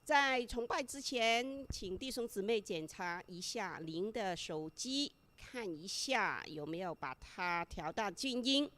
在崇拜之前，请弟兄姊妹检查一下您的手机，看一下有没有把它调到静音。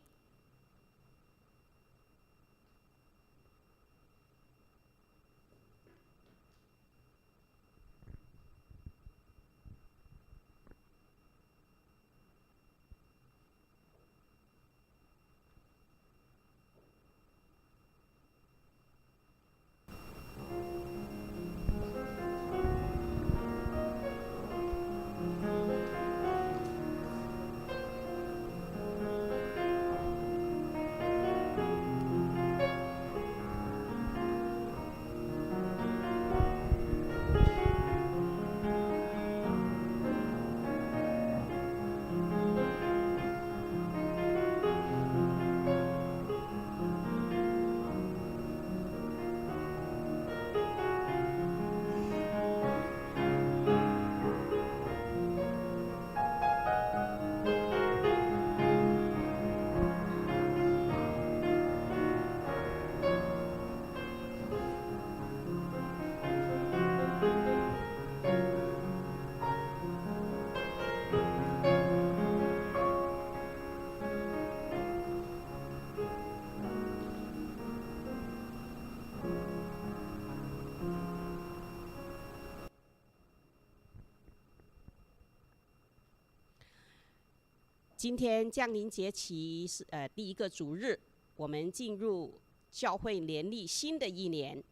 今天降临节期是第一个主日，我们进入教会年历新的一年。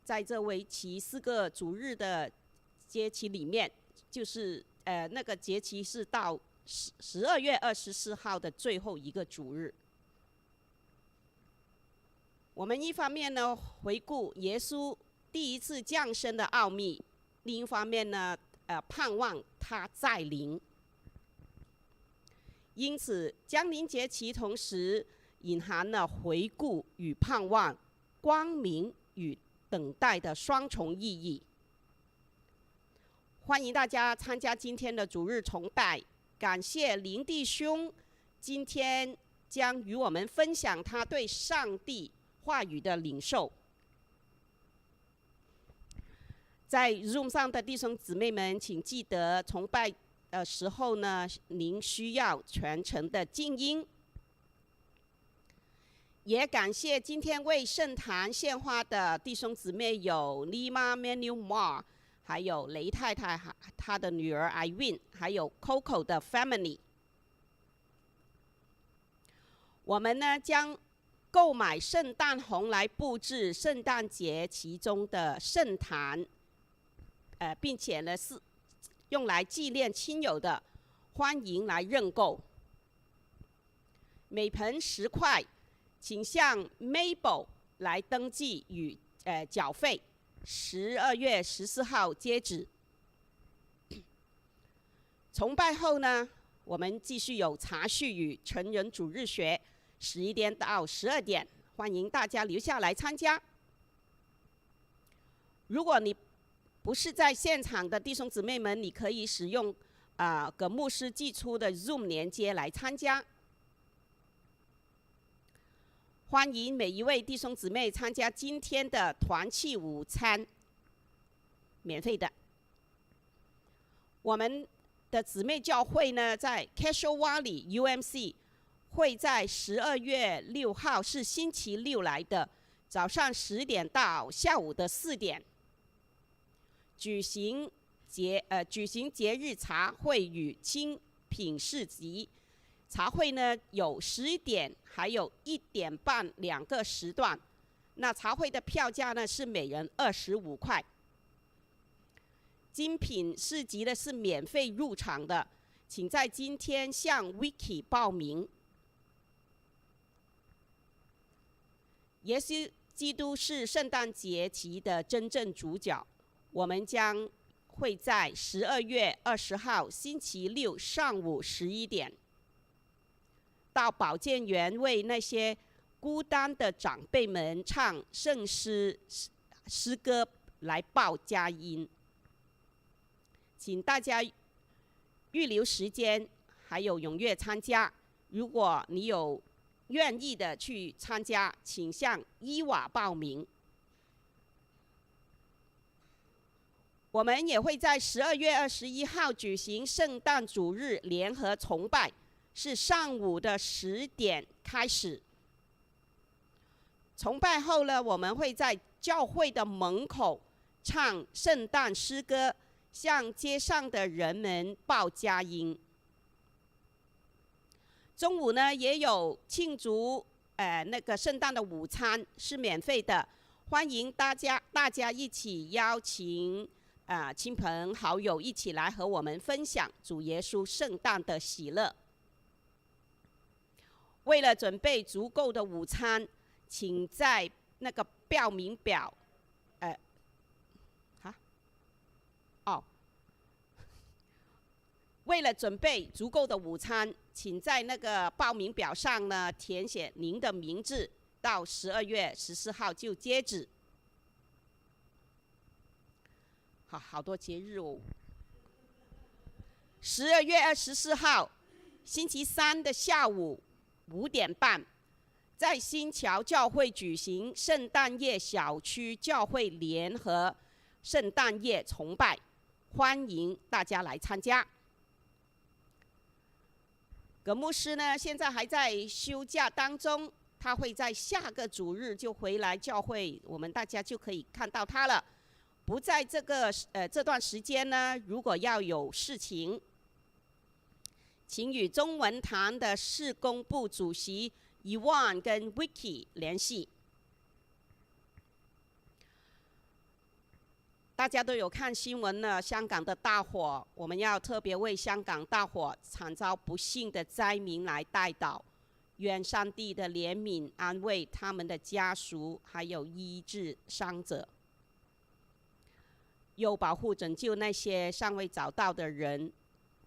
在这为期4个主日的节期里面，就是那个节期是到12月24号的最后一个主日。我们一方面呢回顾耶稣第一次降生的奥秘，另一方面呢盼望他再临。因此，降临节期同时隐含了回顾与盼望、光明与等待的双重意义。欢迎大家参加今天的主日崇拜，感谢林弟兄今天将与我们分享他对上帝话语的领受。在 Zoom 上的弟兄姊妹们，请记得崇拜的时候呢，您需要全程的静音。也感谢今天为圣坛献花的弟兄姊妹有 Lima Manu Ma， 还有雷太太她的女儿 Irene， 还有 Coco 的 family。我们呢将购买圣诞红来布置圣诞节其中的圣坛，并且呢是用来纪念亲友的，欢迎来认购。每盆10块，请向 Mabel 来登记与缴费。12月14号截止。崇拜后呢，我们继续有茶叙与成人主日学，11点到12点，欢迎大家留下来参加。如果你不是在现场的弟兄姊妹们，你可以使用葛牧师寄出的 Zoom 连接来参加。欢迎每一位弟兄姊妹参加今天的团契午餐，免费的。我们的姊妹教会呢，在 Casual Valley UMC 会在12月6号是星期六来的，早上10点到下午的4点。举行节日茶会与精品市集。茶会呢有11点还有1点半2个时段。那茶会的票价呢是每人25块。精品市集呢是免费入场的，请在今天向 Wiki 报名。耶稣基督是圣诞节期的真正主角。我们将会在12月20号星期六上午11点，到保健园为那些孤单的长辈们唱圣诗歌来报佳音。请大家预留时间，还有踊跃参加。如果你有愿意的去参加，请向伊娃报名。我們也會在12月21號舉行聖誕主日聯合崇拜，是上午的10點開始。崇拜後呢，我們會在教會的門口唱聖誕詩歌，向街上的人們報佳音。中午呢，也有慶祝那個聖誕的午餐，是免費的，歡迎大家一起邀請親朋好友一起來和我們分享主耶穌聖誕的喜樂。為了準備足夠的午餐，請在那個報名表，為了準備足夠的午餐，請在那個報名表上呢填寫您的名字，到12月14號就截止。好多節日哦。12月24號，星期三的下午5點半，在新橋教會舉行聖誕夜小區教會聯合聖誕夜崇拜，歡迎大家來參加。葛牧師呢，現在還在休假當中，他會在下個主日就回來教會，我們大家就可以看到他了。不在這段時間呢，如果要有事情，請與中文堂的事工部主席Yvonne跟 Vicky 聯繫。大家都有看新聞呢，香港的大火，我們要特別為香港大火慘遭不幸的災民來代禱，願上帝的憐憫安慰他們的家屬，還有醫治傷者，又保護拯救那些尚未找到的人。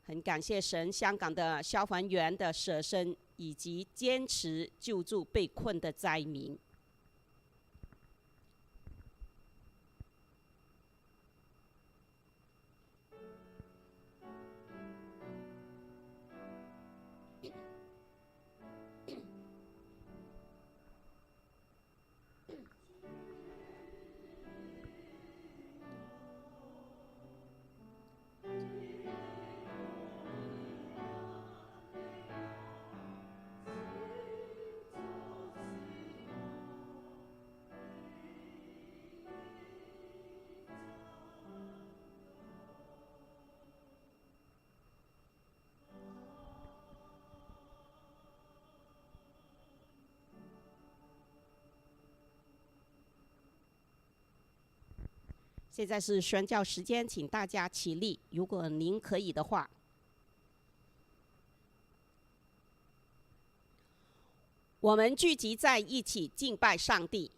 很感謝神，香港的消防員的捨身以及堅持救助被困的災民。现在是宣教时间，请大家起立，如果您可以的话。我们聚集在一起敬拜上帝。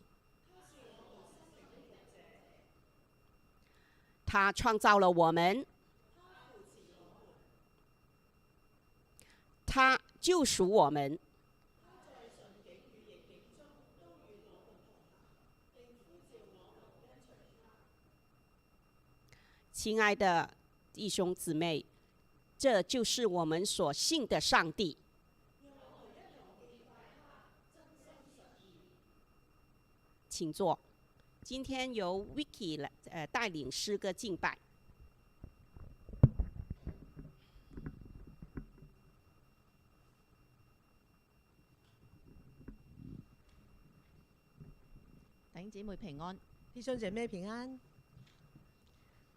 他创造了我们，他救赎我们。亲爱的弟兄姊妹，这就是我们所信的上帝。请坐。今天由 Vicky 来带领诗歌敬拜。弟兄姊妹平安，弟兄姐妹平安。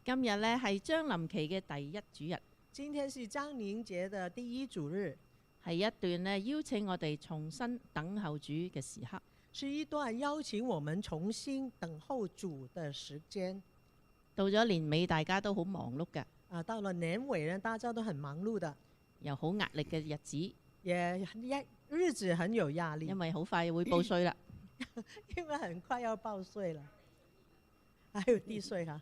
今日呢係將臨期嘅第一主日，今天是將臨節的第一主日，係一段呢邀請我哋重新等候主嘅時刻，是一段邀請我們重新等候主的時間。到咗年尾，大家都好忙碌嘅。到了年尾呢，大家都很忙碌的，又好壓力嘅日子，日子很有壓力，因為好快會報稅啦。因為很快要報稅了，還有地稅哈。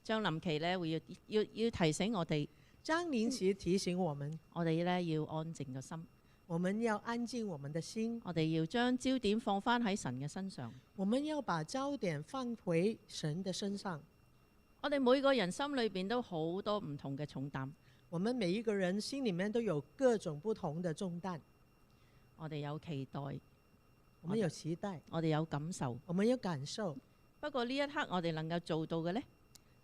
將臨期呢會要提醒我哋，將臨期提醒我們，我哋呢要安靜個心，我們要安靜我們的心，我哋要將焦點放返喺神嘅身上，我們要把焦點放回神的身上。我哋每個人心裏邊都好多唔同嘅重擔，我們每一個人心裏面都有各種不同的重擔，我哋有期待，我們有期待，我哋有感受，我們有感受。不過呢一刻我哋能夠做到嘅呢？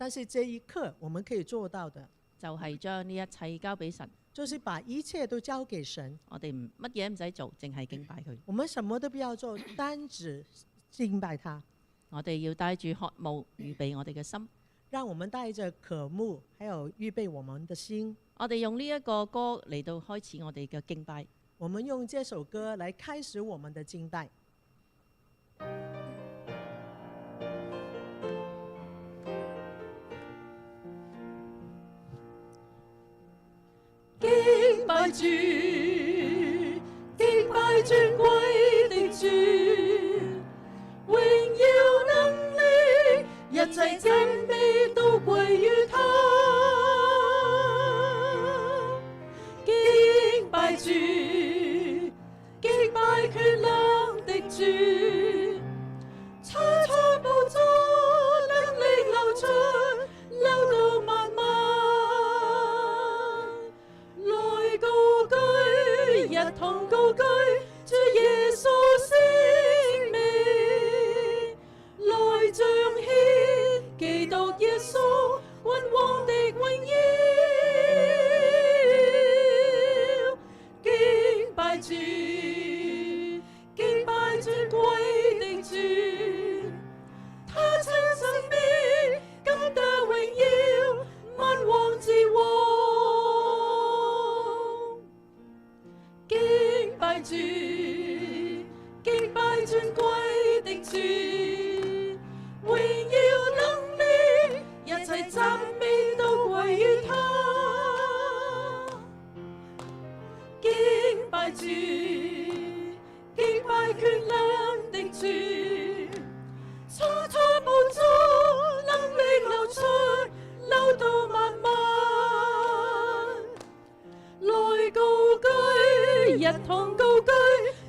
但是這一刻我們可以做到的，就係將呢一切交俾神。就是把一切都交給神。我哋乜嘢唔使做，淨係敬拜佢。我們什麼都不要做，單只敬拜他。我哋要帶住渴慕，預備我哋嘅心。讓我們帶着渴慕，還有預備我們的心。我哋用呢一個歌嚟到開始我哋嘅敬拜。我們用這首歌來開始我們的敬拜。敬拜主，敬拜尊貴的主，榮耀能力，一切讚美都歸於他。敬拜主，敬拜權能的主，叉叉寶座能力流出，流到萬萬。一同高舉主耶穌聖名，來彰顯基督耶穌君王的榮耀。敬拜主，敬拜尊貴的主，他親生命今得榮耀，萬王之王。敬拜主，敬拜尊貴的主，榮耀能力，一切讚美都歸於他。敬拜主，敬拜權能的主，叉叉寶座能力流出，流到萬萬。來高舉，一同高舉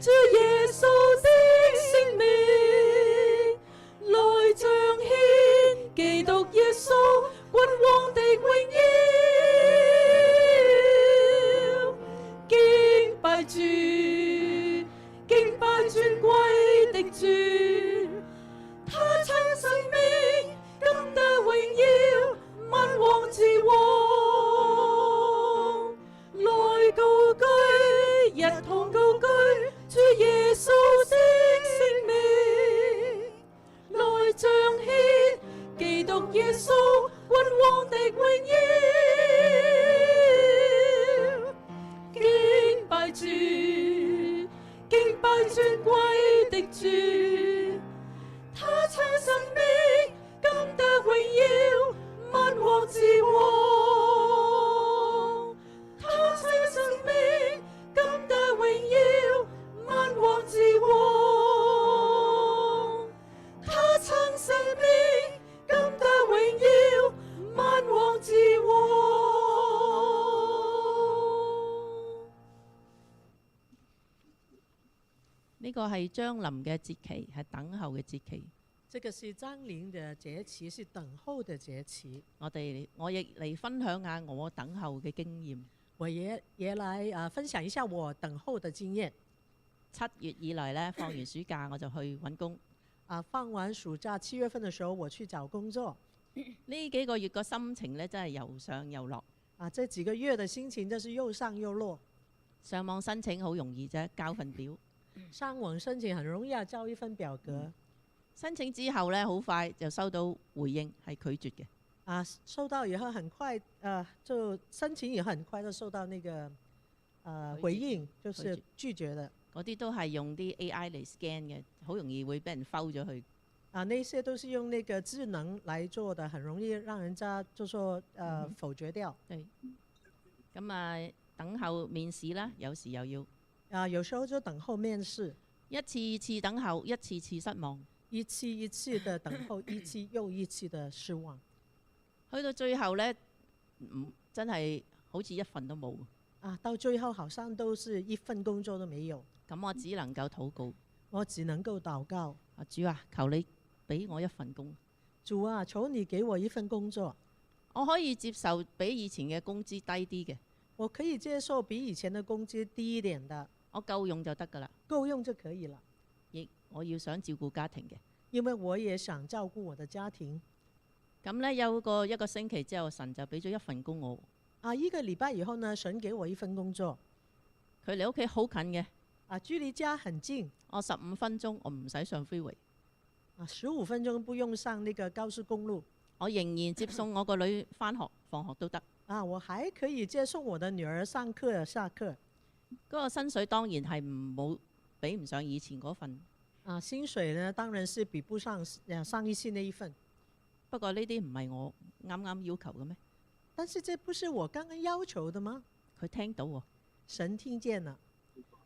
主耶穌的聖名，來彰顯基督耶穌君王的榮耀。敬拜主，敬拜尊貴的主，他親生命今得榮耀，萬王之王。來高舉，一同高舉主耶穌的聖名，來彰顯基督耶穌君王的榮耀。敬拜主，敬拜尊貴的主，他親生命今得榮耀，萬王之王。萬王之王，他親生命今得榮耀，萬王之王。呢個係將臨嘅節期，係等候嘅節期。這個是將臨的節期，是等候的節期。我亦嚟分享下我等候嘅經驗。我也來分享一下我等候的經驗。7月以來呢，放完暑假我就去揾工。放完暑假7月份的時候，我去找工作。呢幾個月個心情呢，真係又上又落。這幾個月的心情真是又上又落。上網申請好容易啫，交份表。上網申請很容易啊，交一份表格。申請之後呢，好快就收到回應，係拒絕嘅。收到以後很快，就申請以後很快就收到那個回應，就是拒絕的。嗰啲都係用啲 AI 嚟 scan 嘅，好容易會俾人 fold 咗去。那些都是用那個智能來做的，很容易讓人家就說否決掉。對。咁等候面試啦，有時又要。有時候就等候面試。一次次等候，一次次失望。一次一次的等候，一次又一次的失望。去到最後呢，真係好似一份都冇。到最後好像都是一份工作都沒有。咁我只能夠禱告。我只能夠禱告。主啊，求你俾我一份工。主啊，求你給我一份工作。我可以接受比以前嘅工資低啲嘅。我可以接受比以前的工資低一點的。我夠用就得㗎啦。夠用就可以了。亦我要想照顧家庭嘅。因為我也想照顧我的家庭。咁呢，有一個星期之後，神就俾咗一份工我。一個禮拜以後呢，神給我一份工作，佢離屋企好近嘅，距離家很近，我15分鐘我唔使上 freeway， 15分鐘不用上那個高速公路，我仍然接送我個女返學放學都得。我還可以接送我的女兒上課下課。嗰個薪水當然係比唔上以前嗰份。薪水呢當然是比不上上一次那一份。不過呢啲唔係我啱啱要求嘅咩？但是這不是我剛剛要求的嗎？佢聽到喎，神聽見了，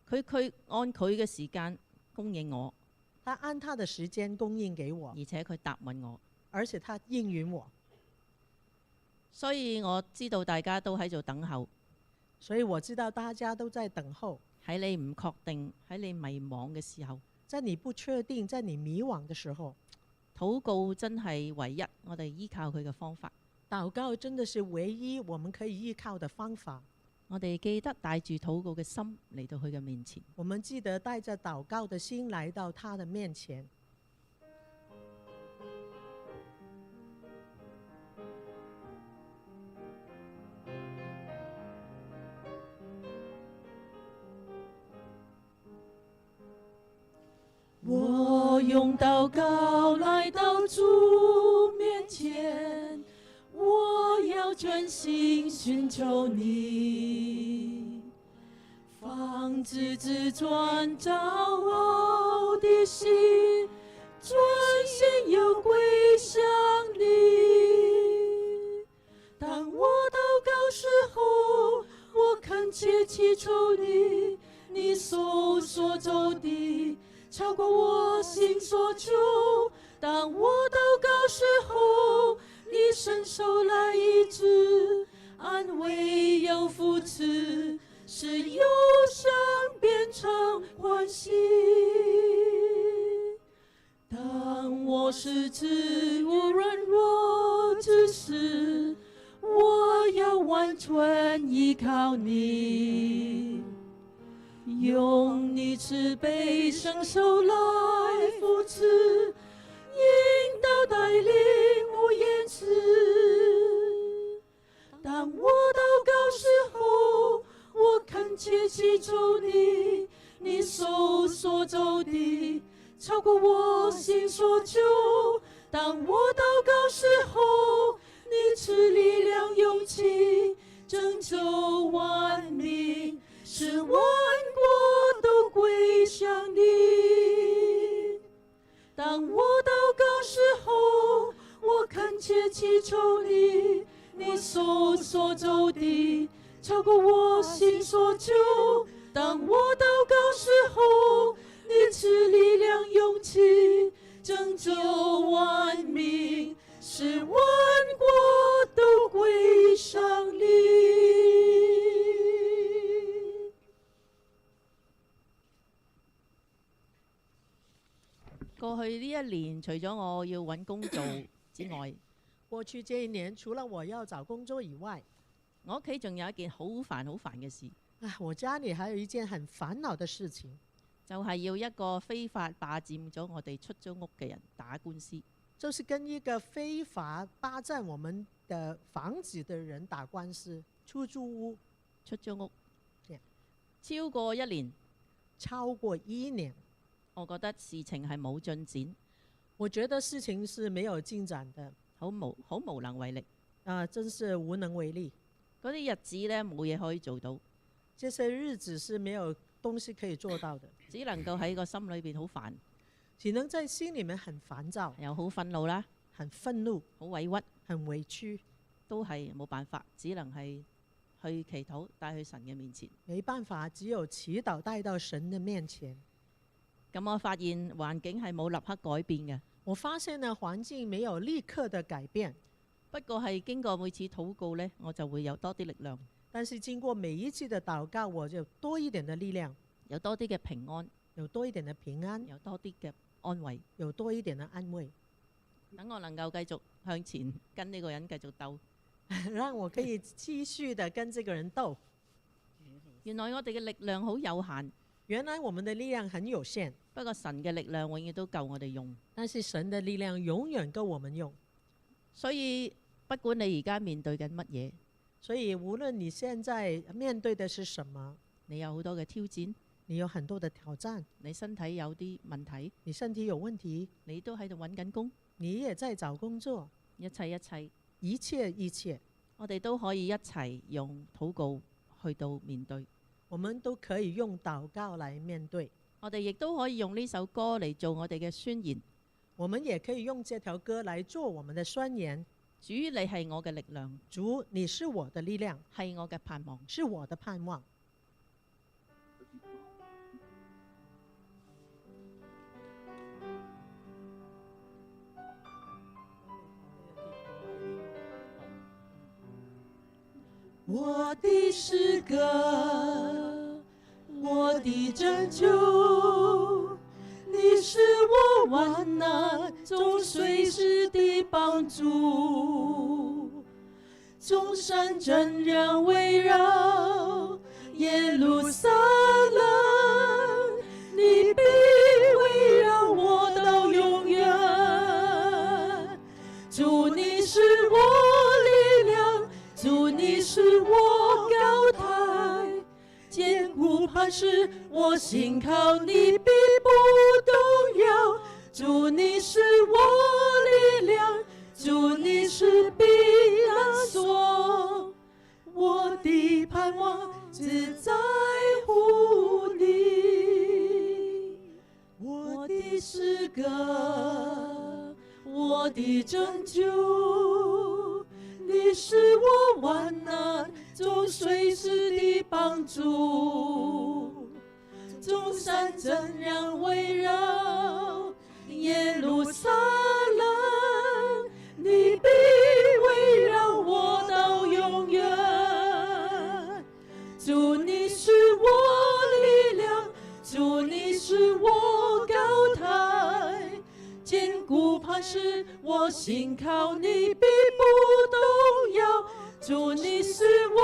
佢按佢嘅時間供應我，他按他的時間供應給我，而且佢答應我，而且他應允我，所以我知道大家都喺度等候。所以我知道大家都在等候。喺你唔確定、喺你迷惘嘅時候，在你不確定、在你迷惘的時候，禱告真係唯一我哋依靠佢嘅方法。禱告真的是唯一我們可以依靠的方法。我哋記得帶住禱告嘅心嚟到佢嘅面前。我們記得帶着禱告的心來到他的面前。我用禱告來到主面前，我要專心尋求你，放自己專照我的心，專心要歸向你。當我禱告時候，我懇切祈求你，你手所走的超過我心所求。當我禱告時候，你伸手來醫治，安慰又扶持，使憂傷變成歡喜。當我失志無軟弱之時，我要完全依靠你，用你慈悲伸手來扶持，引導帶領無言辭。當我禱告時候，我懇切祈求你，你手所走的超過我心所求。當我禱告時候，你賜力量勇氣，拯救萬民，使萬國都歸向你。當我禱告時候，我懇切祈求你，你手所走的超過我心所求。當我禱告時候，你賜力量勇氣，拯救萬民，使萬國都歸向你。過去呢一年，除咗我要揾工做之外，過去這一年，除了我要找工作以外，我屋企仲有一件好煩嘅事，我家裏還有一件很煩惱的事情，就係要一個非法霸佔咗我哋出租屋嘅人打官司。就是跟一個非法霸佔我們的房子的人打官司。出租屋，超過一年，超過一年，我覺得事情係冇進展。我覺得事情是沒有進展的，好無能為力。真是無能為力。嗰啲日子呢，冇嘢可以做到，這些日子是沒有東西可以做到的，只能夠喺個心裏邊好煩，只能在心裡面很煩躁，又好憤怒啦，很憤怒，好委屈，很委屈，都係冇辦法，只能係去祈禱，帶去神嘅面前。沒辦法，只有祈禱帶到神的面前。咁我發現環境係冇立刻改變嘅，我發現呢環境沒有立刻的改變，不過係經過每次禱告呢，我就會有多啲力量。但是經過每一次的禱告，我就多一點的力量，有多啲嘅平安，有多一點的平安，有多啲嘅安慰，有多一點的安慰，等我能夠繼續向前跟呢個人繼續鬥。讓我可以繼續的跟這個人鬥。原來我哋嘅力量好有限，原來我們的力量很有限，不過神嘅力量永遠都夠我哋用。但是神的力量永遠夠我們用。所以不管你而家面對緊乜嘢，所以無論你現在面對的是什麼，你有好多嘅挑戰，你有很多的挑戰，你身體有啲問題，你身體有問題，你都喺度揾緊工，你也在找工作，一切，一切，我哋都可以一齊用禱告去到面對。我們都可以用禱告來面對。我哋亦都可以用呢首歌嚟做我哋嘅宣言。我們也可以用這條歌來做我們的宣言。主，你係我嘅力量，主，你是我的力量，係我嘅盼望，是我的盼望。我的詩歌，我的拯救，你是我患難中隨時的幫助。眾山怎樣圍繞耶路撒冷，你必圍繞我到永遠。主，你是我力量，主，你是我高台，堅固磐石，我信靠你必不動搖。主，你是我力量，主，你是避難所，我的盼望只在乎你。我的詩歌，我的拯救，你是我患難中隨時的幫助。眾山怎樣圍繞耶路撒冷，你必圍繞我到永遠。主，你是我力量，主，你是我高台，堅固磐石，我信靠你必不動搖。主，你是我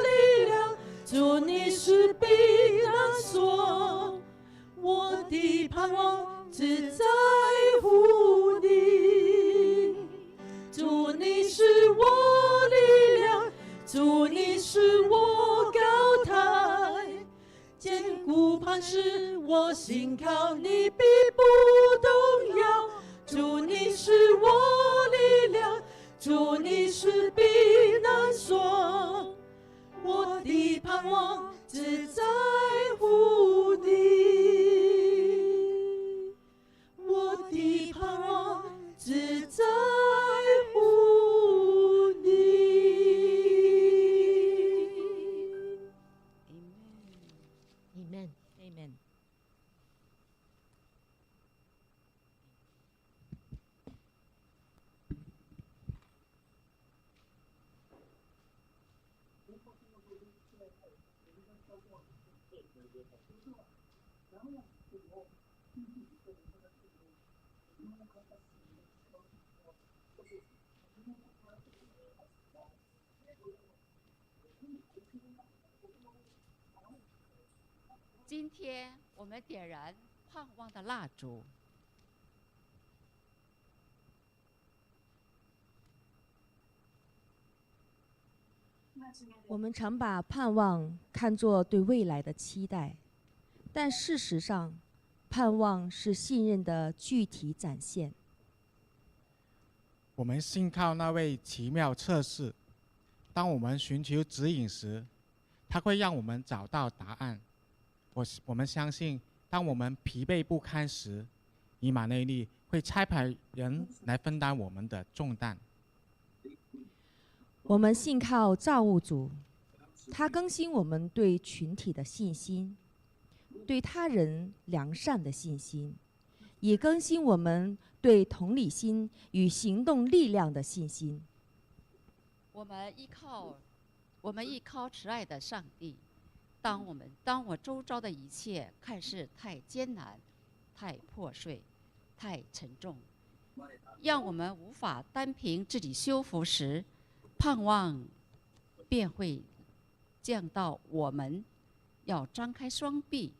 力量，主，你是避難所，我的盼望只在乎你。主，你是我力量，主，你是我高台，堅固磐石，我信靠你必不動搖。主，你是我力量，主，你是避難所，我的盼望只在乎你，我的盼望只在乎你。Amen。Amen。今天我们点燃盼望的蜡烛，我们常把盼望看作对未来的期待，但事实上，盼望是信任的具体展现。我们信靠那位奇妙测试，当我们寻求指引时，他会让我们找到答案。我们相信，当我们疲惫不堪时，以马内利会差派人来分担我们的重担。我们信靠造物主，他更新我们对群体的信心，对他人良善的信心，也更新我们对同理心与行动力量的信心。我们依靠慈爱的上帝。当我周遭的一切看似太艰难、太破碎、太沉重，让我们无法单凭自己修复时，盼望便会降到我们要张开双臂，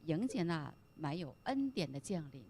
迎接那满有恩典的降临。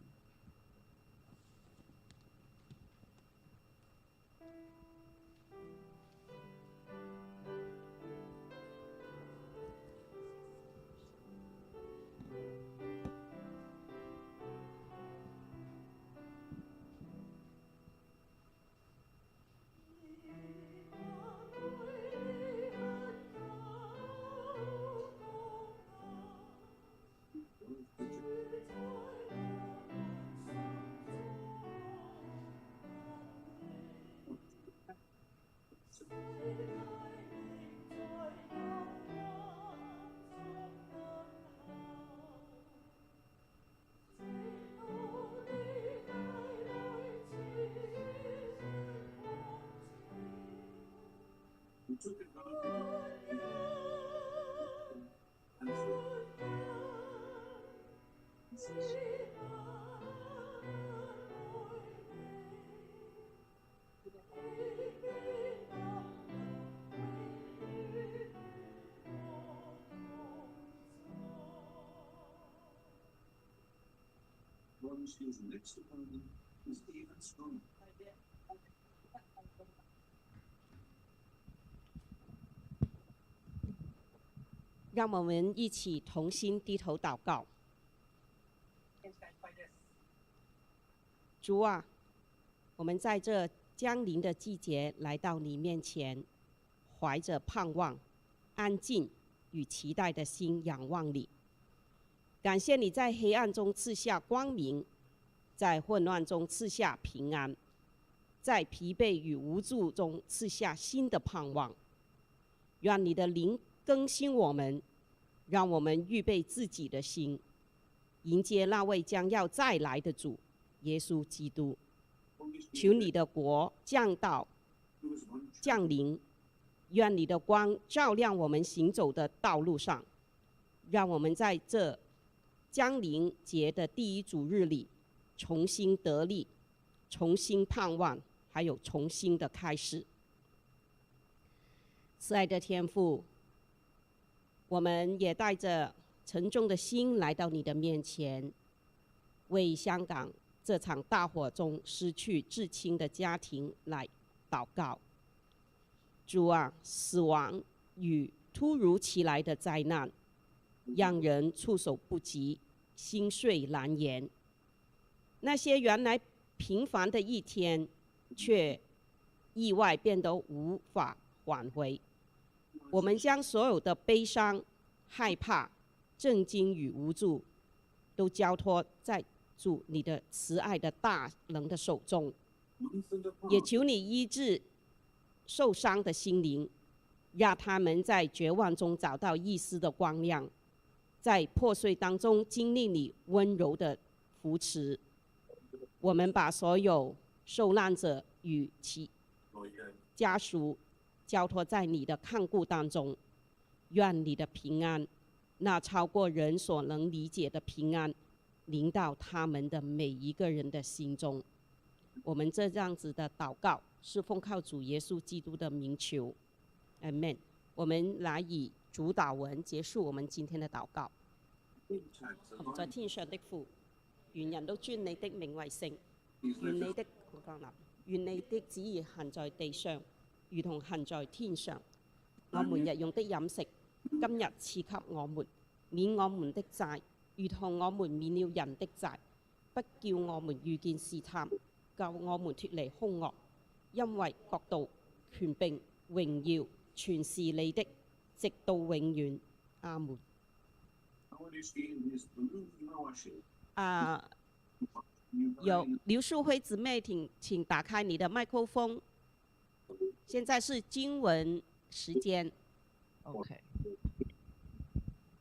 让我们一起同心低头祷告。主啊，我们在这将临的季节来到你面前，怀着盼望、安静与期待的心仰望你。感谢你在黑暗中赐下光明，在混乱中赐下平安，在疲惫与无助中赐下新的盼望。愿你的灵更新我们，让我们预备自己的心，迎接那位将要再来的主耶稣基督。求你的国降临，愿你的光照亮我们行走的道路上，让我们在这降临节的第一主日里重新得力，重新盼望，还有重新的开始。慈爱的天父，我们也带着沉重的心来到你的面前，为香港这场大火中失去至亲的家庭来祷告。主啊，死亡与突如其来的灾难让人措手不及，心碎难言。那些原来平凡的一天，却意外变得无法挽回。我们将所有的悲伤、害怕、震惊与无助，都交托在主你的慈爱的大能的手中，也求你医治受伤的心灵，让他们在绝望中找到一丝的光亮，在破碎当中经历你温柔的扶持。我们把所有受难者与其家属交托在你的看顾当中，愿你的平安，那超过人所能理解的平安，临到他们的每一个人的心中。我们这样子的祷告是奉靠主耶穌基督的名求 ，Amen。我們來以主禱文結束我們今天的禱告。含在天上的父，願人都尊你的名為聖，願你的降臨，願你的旨意行在地上，如同行在天上。我們日用的飲食，今日賜給我們，免我們的債，如同我們免了人的債，不叫我們遇見試探，救我們脱離兇惡。因為國度、權柄、榮耀，全是你的，直到永遠。阿門。有劉淑輝姊妹，請打開你的麥克風。現在是經文時間。OK。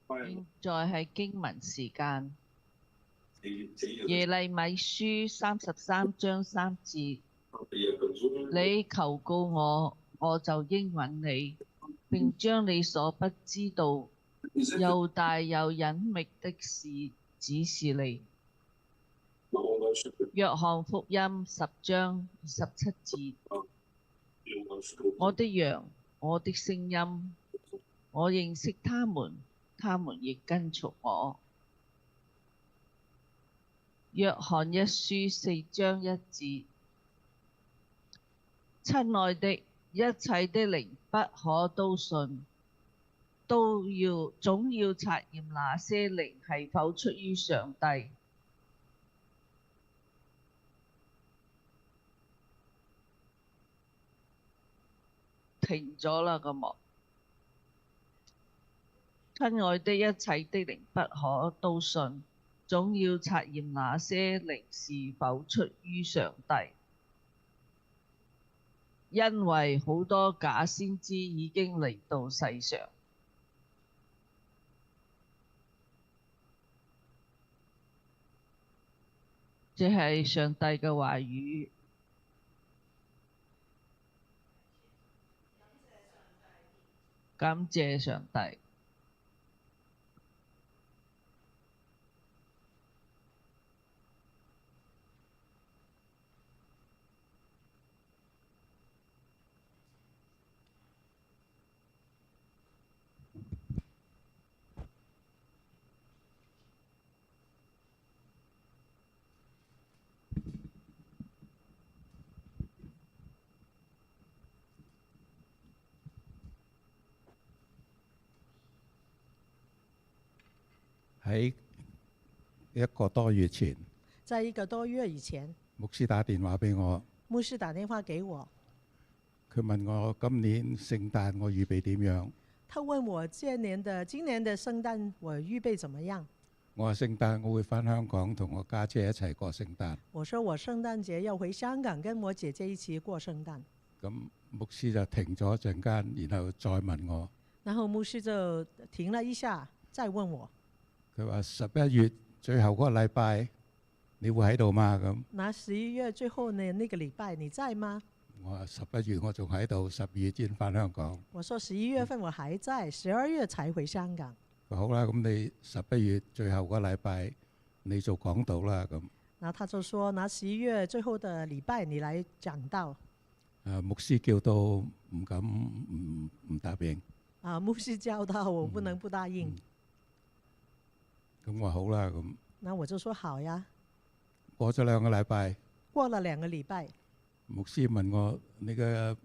現在係經文時間。耶利米書33章3節。你求告我，我就應允你，並將你所不知道又大又隱秘的事指示你。約翰福音10章27節。我的羊，我的聲音，我認識他們，他們亦跟從我。約翰一書4章1節。親愛的，一切的靈不可都信，總要察驗那些靈係否出於上帝。停咗啦個幕。親愛的，一切的靈不可都信，總要察驗那些靈是否出於上帝。因為好多假先知已經嚟到世上。這係上帝嘅話語。感謝上帝。喺一個多月前，在一個多月以前，牧師打電話俾我，牧師打電話給我，佢問我今年聖誕我預備點樣？他問我今年的聖誕我預備怎麼樣？我話聖誕我會返香港同我家姐一齊過聖誕。我說我聖誕節要回香港跟我姐姐一起過聖誕。咁牧師就停咗一陣間，然後再問我。然後牧師就停了一下，再問我。佢話11月最後嗰個禮拜你會喺度嗎？咁。那11月最後呢那個禮拜你在嗎？我話11月我仲喺度，12月先返香港。我說11月份我還在，12月才回香港。好啦，咁你11月最後個禮拜你做講道啦咁。然後他就說：那11月最後的禮拜你來講道。牧師叫到唔敢唔答應。牧師叫到我不能不答應。咁我好啦咁。那我就說好呀。過咗2個禮拜。過了2個禮拜。牧師問我：你嘅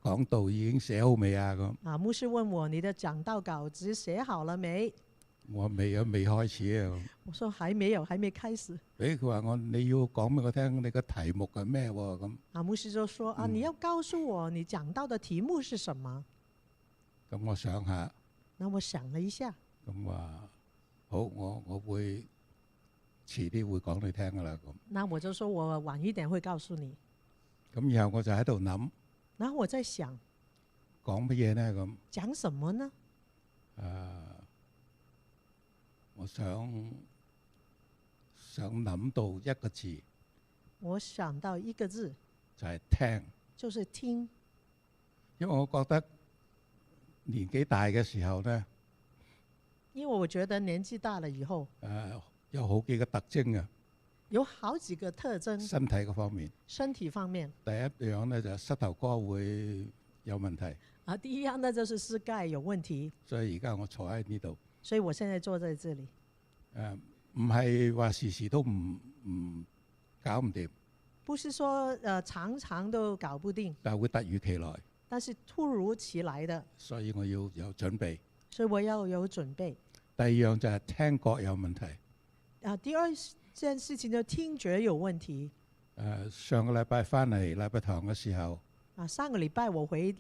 講道已經寫好未啊？咁。牧師問我：你的講道稿子寫好了沒？我未開始啊。我說還沒有，還沒開始。佢話你要講俾我聽，你個題目係咩喎？咁。牧師就說：你要告訴我你講道的題目是什麼？咁我想下。那我想了一下。咁話好，我會遲啲會講你聽噶啦。咁。那我就說我晚一點會告訴你。咁然後我就喺度諗。然後我在想。講乜嘢呢？咁。講什麼呢？我想諗到一個字。我想到一個字。就係聽。就是聽。因為我覺得年紀大嘅時候呢，因為我覺得年紀大了以後，有好幾個特徵啊。有好幾個特徵。身體嗰方面。身體方面。第一樣呢，就係膝頭哥會有問題。第一樣呢就是膝蓋有問題。所以而家我坐喺呢度。所以我現在坐在這裡。唔係話時時都唔搞唔掂。不是說常常都搞不定。但係會突如其來。但是突如其來的。所以我要有準備。所以我要有準備。第二樣就係聽覺有問題。第二件事情就聽覺有問題。上個禮拜返嚟禮拜堂嘅時候。上個禮拜我回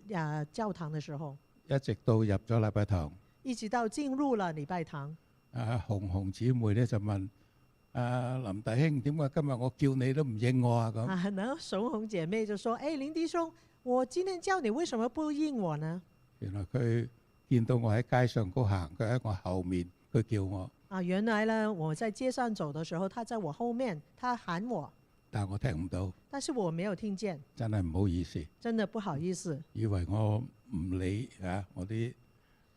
教堂嘅時候。一直到入咗禮拜堂。一直到進入了禮拜堂。紅姊妹咧就問：林弟兄，點解今日我叫你都唔應我啊？咁。然後紅姐妹就說：林弟兄，我今天叫你，為什麼不應我呢？原來佢見到我喺街上高行，佢喺我後面，佢叫我。原來呢，我在街上走的時候，他在我後面，他喊我。但我聽唔到。但是我沒有聽見。真係唔好意思。真的不好意思。以為我唔理我啲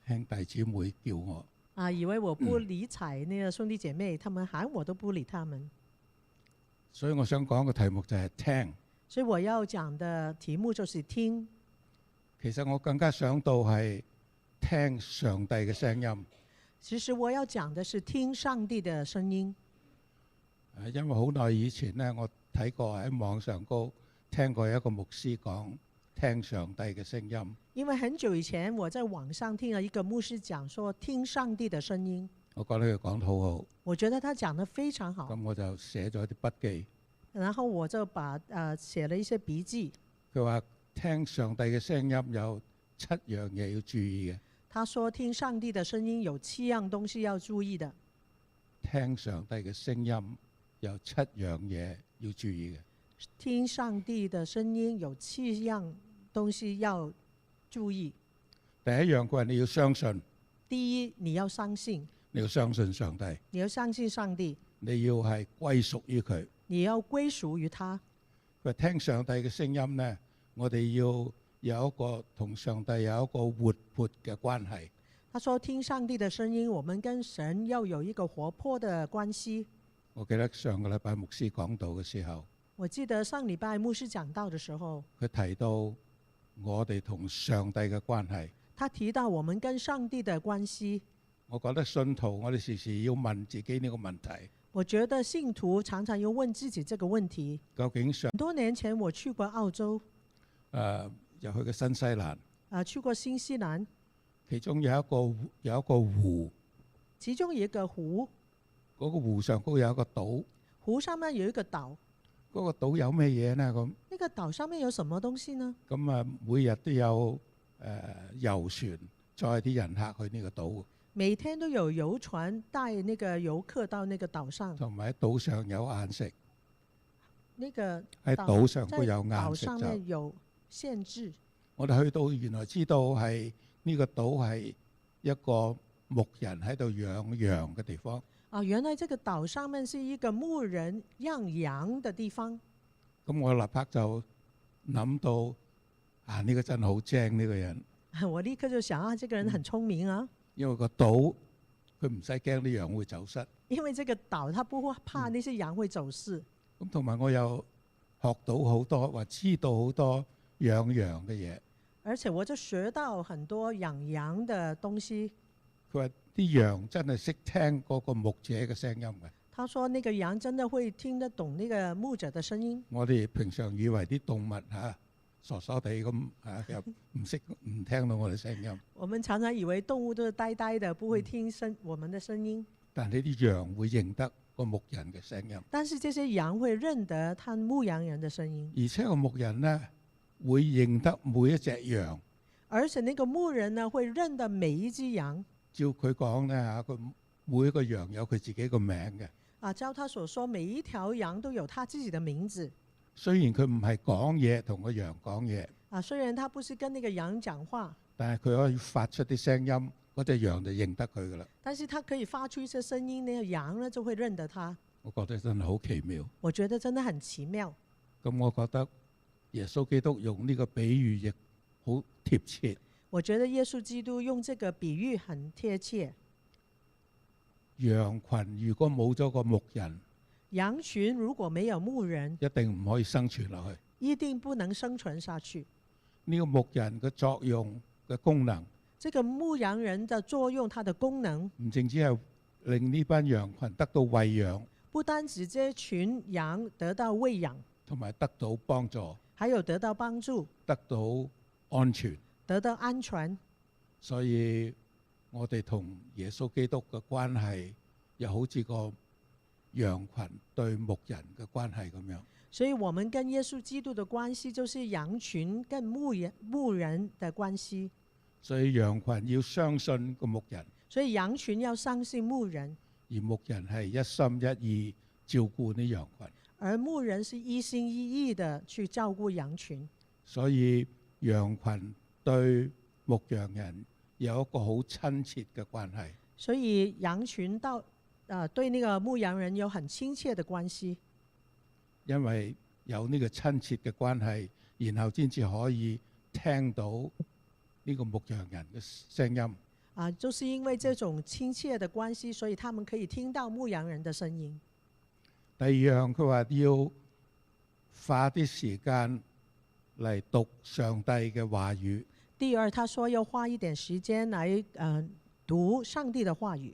兄弟姊妹叫我。以為我不理睬那個兄弟姐妹，他們喊我都不理他們。所以我想講嘅題目就係聽。所以我要講的題目就是聽。其實我更加想到係聽上帝嘅聲音。其實我要講的是聽上帝的聲音。因為好耐以前呢，我睇過喺網上高聽過一個牧師講聽上帝嘅聲音。因為很久以前我在網上聽了一個牧師講說聽上帝的聲音。我覺得佢講得好好。我覺得他講得非常好。咁我就寫咗啲筆記。然後我就寫了一些筆記。佢話聽上帝嘅聲音有7樣嘢要注意嘅。他說聽上帝的聲音有7樣東西要注意的。聽上帝嘅聲音有7樣嘢要注意嘅。聽上帝的聲音有7樣東西要注意。第一樣，佢話你要相信。第一，你要相信。你要相信上帝。你要相信上帝。你要係歸屬於佢。你要歸屬於他。佢話聽上帝嘅聲音呢，我哋要有一個同上帝有一個活潑嘅關係。他說聽上帝的聲音，我們跟神要有一個活潑的關係。我記得上個禮拜牧師講道嘅時候。我記得上禮拜牧師講道嘅時候。佢提到我哋同上帝嘅關係。他提到我們跟上帝的關係。我覺得信徒我哋時時要問自己呢個問題。我覺得信徒常常要問自己這個問題。究竟很多年前我去過澳洲。又去過新西蘭。去過新西蘭。其中有一個湖。其中有一個湖，嗰個湖上高有一個島，湖上面有一個島。嗰個島有咩嘢呢？咁那個島上面有什麼東西呢？咁啊，每日都有遊船載啲人客去呢個島，每天都有遊船帶那個遊客到那個島上。同埋喺島上有晏食。那個喺島上都有在島晏食上面有限制。我哋去到原來知道係呢個島係一個牧人喺度養羊嘅地方。啊，原來這個島上面是一個牧人養羊的地方。咁我立刻就諗到啊，呢個真係好精呢個人。我立刻就想啊，這個人很聰明啊。因為個島佢唔使驚啲羊會走失。因為這個島，他不會怕那些羊會走失。咁同埋我又學到好多，或知道好多養羊嘅嘢。而且我就學到很多養羊的東西。佢話啲羊真係識聽嗰個牧者嘅聲音嘅。他說那個羊真的會聽得懂那個牧者的聲音。我哋平常以為啲動物傻傻地咁又唔聽到我哋聲音。我們常常以為動物都是呆呆的，不會聽我們的聲音。但係呢啲羊會認得個牧人嘅聲音。但是這些羊會認得他牧羊人的聲音。而且個牧人呢會認得每一隻羊。而且那個牧人呢會認得每一隻羊。照佢講呢佢每一個羊有佢自己個名嘅。照他所說，每一條羊都有他自己的名字。雖然佢唔係講嘢同個羊講嘢。雖然他不是跟那個羊講話，但係佢可以發出啲聲音，嗰隻羊就認得佢噶啦。但是他可以發出一些聲音，那個羊呢就會認得他。我覺得真係好奇妙。我覺得真的很奇妙。咁我覺得耶穌基督用呢個比喻亦好貼切。我覺得耶穌基督用這個比喻很貼切。羊群如果冇咗個牧人，羊群如果沒有牧人，一定唔可以生存落去。一定不能生存下去。呢個牧人嘅作用嘅功能，這個牧羊人的作用，它的功能唔淨止係令呢班羊群得到餵養，不單止這群羊得到餵養，同埋得到幫助，還有得到幫助，得到安全，得到安全。所以我哋同耶穌基督嘅關係，又好似個羊群對牧人嘅關係咁樣。所以我們跟耶穌基督的關係，就是羊群跟牧人的關係。所以羊群要相信個牧人，所以羊群要相信牧人，而牧人係一心一意照顧啲羊群。而牧人是一心一意的去照顧羊群。所以羊群對牧羊人有一個好親切嘅關係。所以羊群對那個牧羊人有很親切的關係。因為有呢個親切嘅關係，然後先至可以聽到呢個牧羊人嘅聲音。就是因為這種親切的關係，所以他們可以聽到牧羊人的聲音。第二樣，佢話要花啲時間嚟讀上帝嘅話語。第二，他說要花一點時間來讀上帝的話語。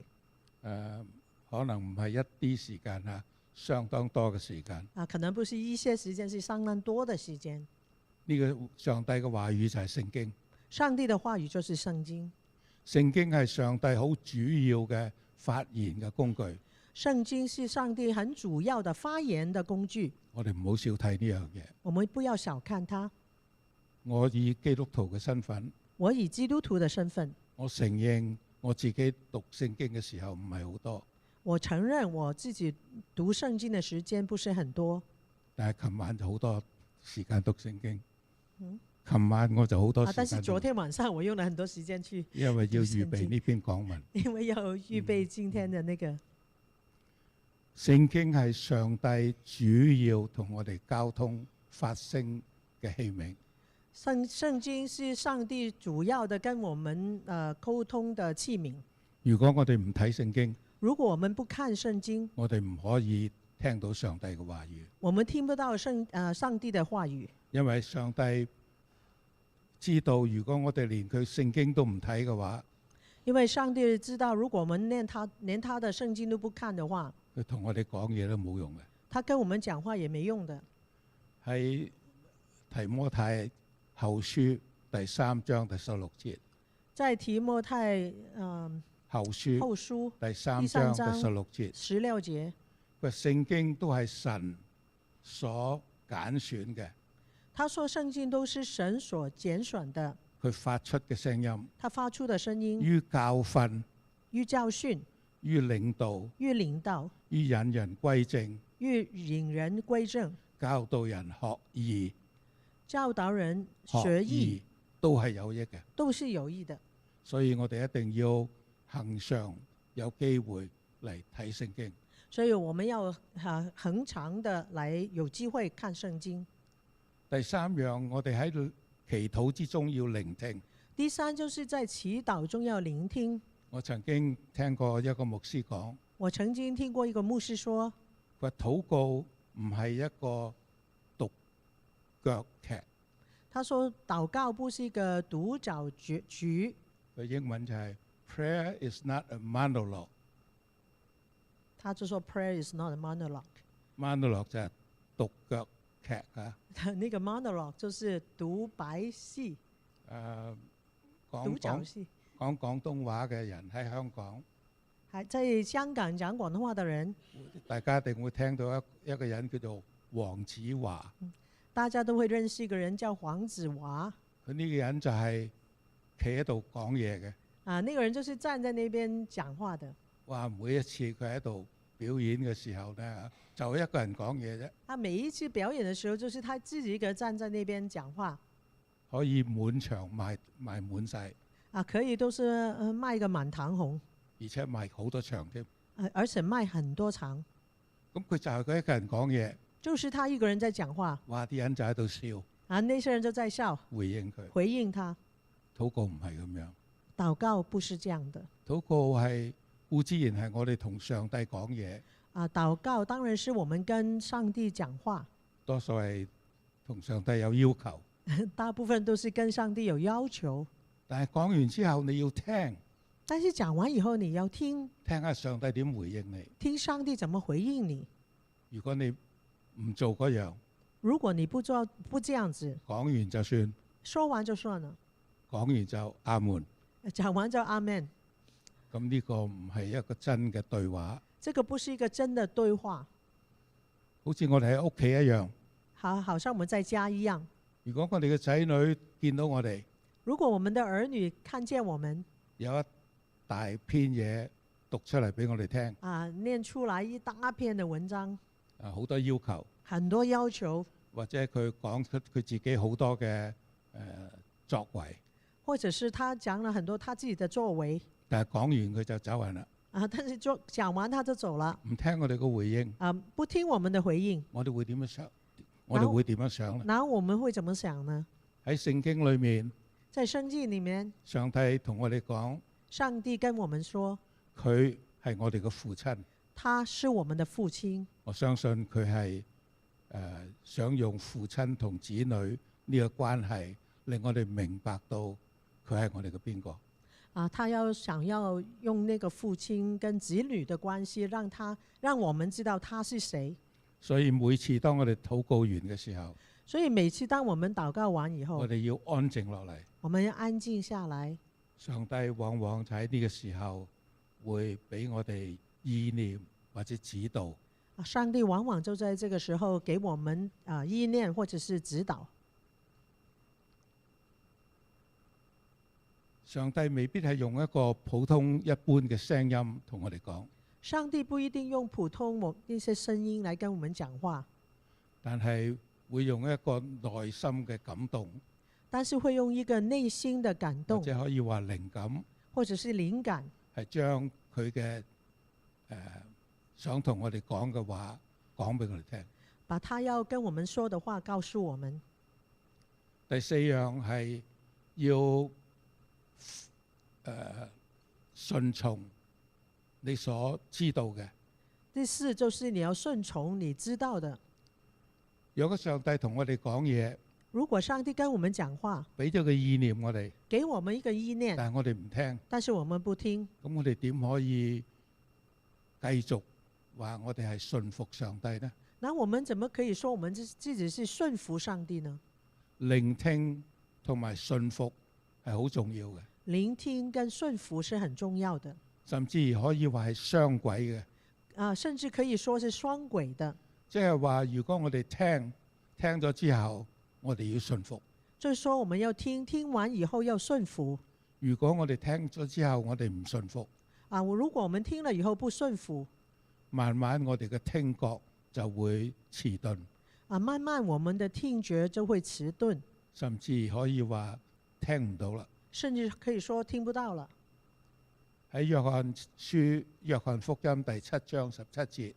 可能唔係一啲時間啊，相當多嘅時間。可能不是一些時間，是相當多的時間。呢個上帝嘅話語就係聖經。上帝的話語就是聖經。聖經係上帝好主要嘅發言嘅工具。聖經是上帝很主要的發言的工具。我哋唔好小睇呢樣嘢。我們不要小看它。我以基督徒嘅身份，我以基督徒的身份，我承認我自己讀聖經嘅時候唔係好多。我承認我自己讀聖經的時間不是很多。但係琴晚就好多時間讀聖經。琴晚我就好多時間。但是昨天晚上我用了很多時間去，因為要預備呢篇講文。因為要預備今天的那個。聖經係上帝主要同我哋交通發聲嘅器皿。聖經是上帝主要的跟我們溝通的器皿。如果我哋唔睇聖經，如果我們不看聖經，我哋唔可以聽到上帝嘅話語。我們聽不到上帝的話語。因為上帝知道，如果我哋連佢聖經都唔睇嘅話，因為上帝知道，如果我們連他的聖經都不看的話，佢同我哋講嘢都冇用嘅。他跟我們講話也沒用的。喺提摩太後書第3章第16節。在提摩太後後書後書第3第三章第章16節， 16節，佢話聖經都係神所揀選嘅，他說聖經都是神所揀選的，佢發出嘅聲音，他發出的聲音，於教訓、於教訓、於領導、於領導、於引人歸正、於引人歸正、教導人學義、教導人學義，都係有益嘅。都是有益的。所以我哋一定要恆常有機會嚟睇聖經。所以我們要恆常的來有機會看聖經。第三樣，我哋喺祈禱之中要聆聽。第三就是在祈禱中要聆聽。我曾經聽過一個牧師講，我曾經聽過一個牧師說，佢話禱告唔係一個獨腳劇。他說禱告不是一個獨角劇。佢英文就係 Prayer is not a monologue。他就說 Prayer is not a monologue。monologue 就係獨腳劇啊。那個 monologue 就是獨白戲。獨角戲。講廣東話嘅人喺香港，喺在香港講廣東話嘅人，大家一定會聽到一個人叫做黃子華。大家都會認識一個人叫黃子華。佢呢個人就係企喺度講嘢嘅。那個人就是站在那邊講話的。哇！每一次佢喺度表演嘅時候呢，就一個人講嘢啫。他每一次表演嘅時候，就是他自己一個站在那邊講話，可以滿場賣滿晒。可以都是賣個滿堂紅，而且賣好多場添。而且賣很多場。咁佢就係佢一個人講嘢。就是他一個人在講話。哇！啲人就喺度笑。那些人就在笑。回應佢。回應他。禱告唔係咁樣。禱告不是這樣的。禱告係固之然係我哋同上帝講嘢。禱告當然是我們跟上帝講話。多數係同上帝有要求。大部分都是跟上帝有要求。但係講完之後你要聽。但是講完以後你要聽。聽下上帝點回應你。聽上帝怎麼回應你。如果你唔做嗰樣。如果你不這樣子。講完就算。說完就算了。講完就阿門。講完就阿門。咁呢個唔係一個真嘅對話。這個不是一個真的對話。好似我哋喺屋企一樣。好像我們在家一樣。如果我哋嘅仔女見到我哋。如果我們的兒女看見我們。有一大篇嘢讀出嚟俾我哋聽。念出來一大篇的文章。好多要求。很多要求。或者佢講出佢自己好多嘅作為。或者是他講了很多他自己的作為。但係講完佢就走人啦。但是講完他就走了。唔聽我哋個回應。不聽我們的回應。我哋會點樣想？我哋會點樣想呢？那我們會怎麼想呢？喺聖經裏面。在聖經裡面。上帝同我哋講。上帝跟我們說。佢係我哋嘅父親。他是我們的父親。我相信佢係想用父親同子女呢個關係，令我哋明白到佢係我哋嘅邊個。他想要用那個父親跟子女的關係，讓我們知道他是誰。所以每次當我哋禱告完嘅時候，所以每次當我們禱告完以後，我哋要安靜落嚟。我們要安靜下來。上帝往往就喺呢個時候會俾我哋意念或者指導。上帝往往就在這個時候給我們意念或者是指導。上帝未必係用一個普通一般嘅聲音同我哋講。上帝不一定用普通一些聲音來跟我們講話，但係會用一個內心嘅感動。但是會用一個內心的感動，或者可以話靈感，或者是靈感，係將佢嘅想同我哋講嘅話講俾我哋聽。把他要跟我們說的話告訴我們。第四樣係要順從你所知道嘅。第四就是你要順從你知道的。如果上帝同我哋講嘢，如果上帝跟我們講話，俾咗個意念我哋，給我們一個意念，但係我哋唔聽，但是我們不聽，咁我哋點可以繼續話我哋係順服上帝呢？那我們怎麼可以說我們自己是順服上帝呢？聆聽同埋順服係好重要嘅。聆聽跟順服是很重要的。甚至可以話係雙軌嘅。甚至可以說是雙軌的。即係話，如果我哋聽咗之後，我哋要順服。就是說我們要聽完以後要順服。如果我哋聽咗之後，我哋唔順服，如果我們聽了以後不順服，慢慢我哋嘅聽覺就會遲鈍。慢慢我們的聽覺就會遲鈍，甚至可以話聽唔到啦。甚至可以說聽不到了。喺約翰福音第7章17節，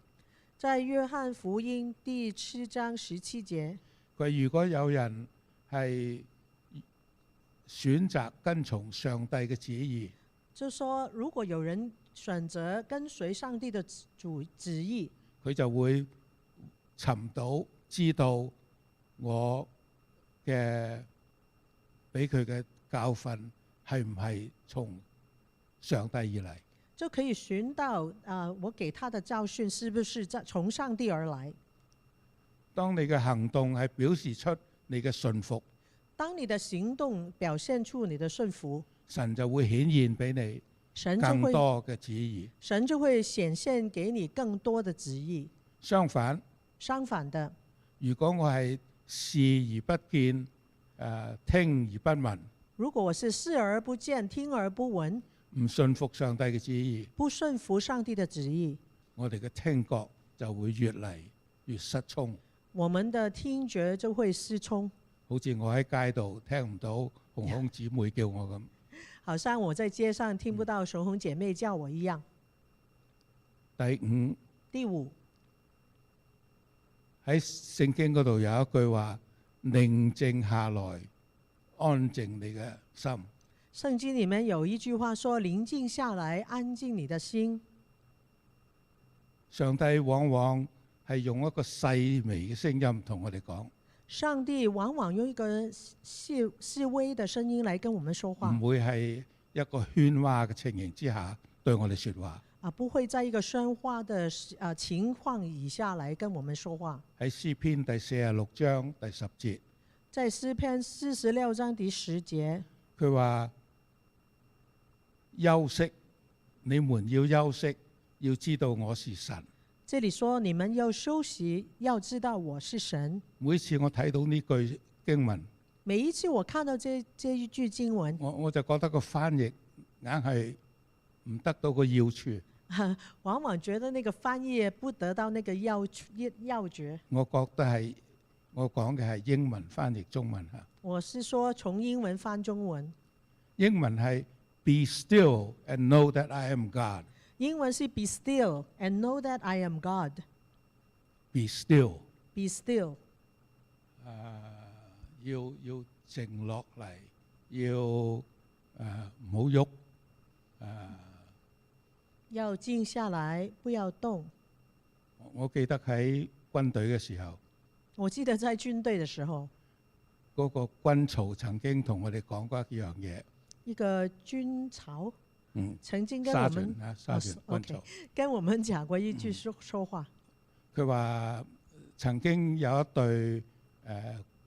在約翰福音第7章17節，佢如果有人係選擇跟從上帝嘅旨意，就說如果有人選擇跟隨上帝的旨意，佢就會尋到知道我嘅俾佢嘅教訓係唔係從上帝而嚟，就可以尋到我給他的教訓是不是從上帝而來。當你嘅行動係表示出你嘅順服，當你的行動表現出你的順服，神就會顯現俾你更多嘅旨意。神就會顯現給你更多的旨意。相反的，如果我係視而不見，聽而不聞，如果我是視而不見，聽而不聞，唔順服上帝嘅旨意，不順服上帝的旨意，我哋嘅聽覺就會越嚟越失聰。我們的聽覺就會失聰。好似我喺街度聽唔到紅紅姊妹叫我咁，好像我在街上聽不到紅紅姐妹叫我一樣。第五，喺聖經嗰度有一句話：寧靜下來，安靜你嘅心。聖經裡面有一句話說：寧靜下來，安靜你的心。上帝往往係用一個細微嘅聲音同我哋講。上帝往往用一個細微的聲音來跟我們說話，唔會係一個喧嘩嘅情形之下對我哋說話。不會在一個喧嘩的情況以下來跟我們說話。喺詩篇第46章第10節，在詩篇46章第10節，佢話休息，你們要休息，要知道我是神。這裏說你們要休息，要知道我是神。每次我睇到呢句經文，每一次我看到這一句經文，我就覺得個翻譯硬係唔得到個要處。往往覺得那個翻譯不得到那個要訣。我覺得係我講嘅係英文翻譯中文嚇。我是說從英文翻中文。英文係 Be still and know that I am God。英文是 Be still and know that I am God。 Be still。 Be still。要靜落嚟，要唔好喐。要靜下來，不要動。我記得喺軍隊嘅時候，我記得在軍隊嘅時候，嗰個軍曹曾經同我哋講過一樣嘢。一個軍曹，曾經跟我們軍曹跟我們講過一句說話。佢話曾經有一隊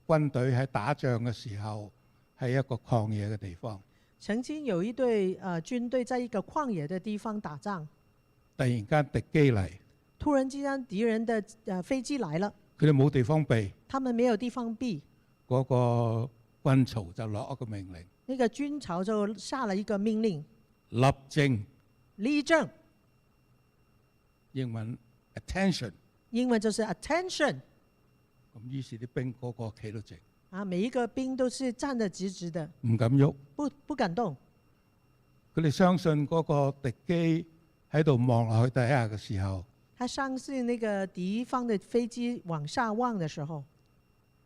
軍隊喺打仗嘅時候，喺一個曠野嘅地方。曾經有一隊軍隊在一個曠野的地方打仗，突然間敵機嚟，突然之間敵人的飛機來了，佢哋冇地方避，他們沒有地方避，嗰個軍曹就落一個命令，那個軍曹就下了一個命令，立正，立正，英文 attention， 英文就是 attention， 咁於是啲兵個個企到直。每一個兵都是站得直直的，唔敢喐，不敢動。佢哋相信嗰個敵機喺度望落去底下嘅時候，他相信那個敵方的飛機往下望的時候，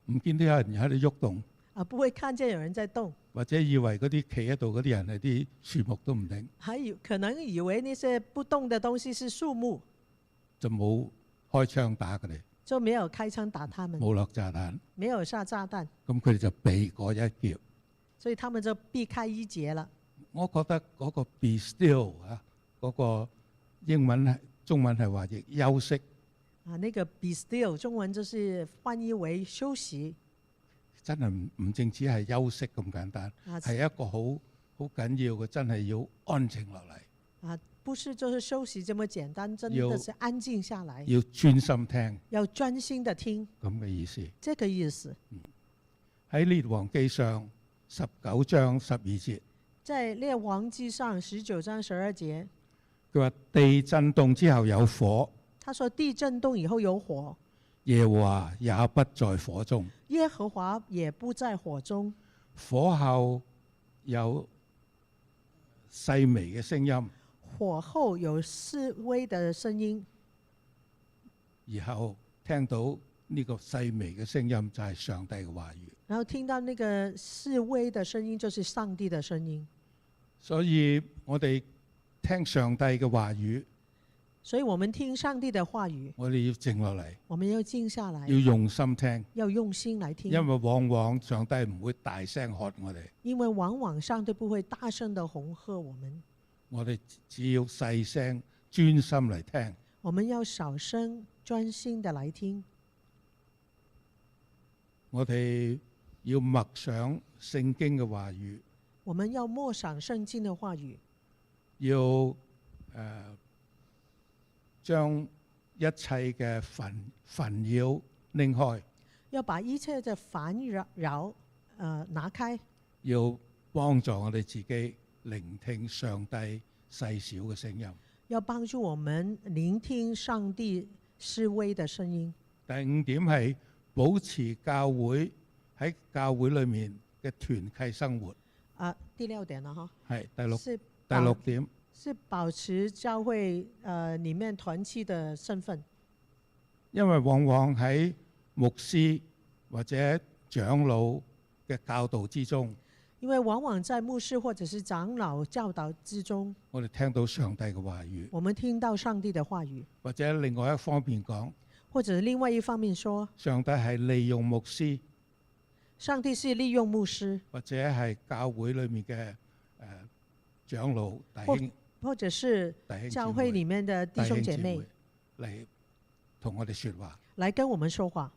唔見到有人喺度喐動，不會看見有人在動，或者以為嗰啲企喺度嗰啲人係啲樹木都唔定，可能以為那些不動的東西是樹木，就冇開槍打佢哋。就沒有開槍打他們，冇落炸彈，沒有下炸彈，咁佢哋就避過一劫，所以他們就避開一劫了。我覺得嗰個 be still 嗰個英文中文係話亦休息。那個 be still 中文就是翻譯為休息。真係唔淨止係休息咁簡單，係一個好緊要嘅，真係要安靜落嚟。不是就是休息這麼簡單，真要的是安靜下來，要專心聽要專心的聽，咁嘅意思。這個意思。喺列王記上19章12節，在列王記上19章12節，佢話地震動之後有火，他說地震動以後有火，耶和華也不在火中。耶和華也不在火中。火後有細微嘅聲音，火後有細微的聲音，然後聽到呢個細微嘅聲音就係上帝嘅話語。然後聽到那個細微的聲音就是上帝的聲音。所以我哋聽上帝嘅話語，所以我們聽上帝的話語，我哋要靜落嚟，我們要靜下來，要用心聽，要用心來聽。因為往往上帝唔會大聲喝我哋，因為往往上帝不會大聲的恐嚇我們，我哋只要細聲專心嚟聽。我們要小聲專心的來聽。我哋要默想聖經嘅話語，我們要默想聖經的話語，要將一切嘅煩擾拎開，要把一切的煩擾拿開，要幫助我哋自己聆聽上帝細小嘅聲音。要幫助我們聆聽上帝細微的聲音。第5點係保持教會喺教會裏面嘅團契生活。第6點啦，嗬。係第六點。是保持教會裡面團契的身份。因為往往喺牧師或者長老嘅教導之中，因為往往在牧師或者是長老教導之中，我哋聽到上帝嘅話語。我們聽到上帝的話語。或者另外一方面講，或者另外一方面說，上帝係利用牧師，上帝是利用牧師，或者係教會裡面嘅長老弟兄，或者是教會裡面的弟兄姐妹嚟同我哋説話，來跟我們說話。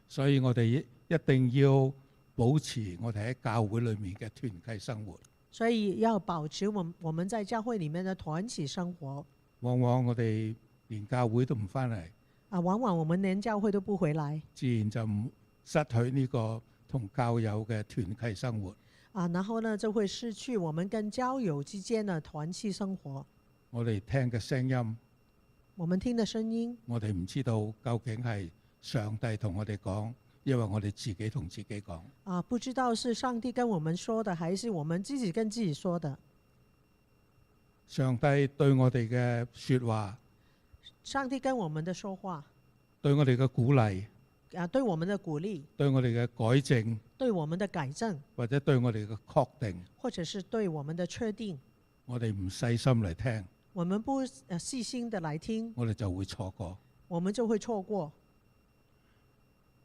所以我哋一定要保持我哋喺教會裡面嘅團契生活。所以要保持我們在教會裡面的團契生活。往往我哋連教會都唔返嚟，往往我們連教會都不回來，自然就唔失去呢個同教友嘅團契生活。然後呢就會失去我們跟交友之間的團契生活。我哋聽嘅聲音，我們聽的聲音，我哋唔知道究竟係上帝同我哋講，因為我哋自己同自己講。不知道是上帝跟我們說的，還是我們自己跟自己說的。上帝對我哋嘅説話，上帝跟我們的說話，對我哋嘅鼓勵，對我們的鼓勵，對我哋嘅改正，對我們的改正，或者對我哋嘅確定，或者是對我們的確定，我哋唔細心嚟聽，我們不細心的來聽，我哋就會錯過。我們就會錯過。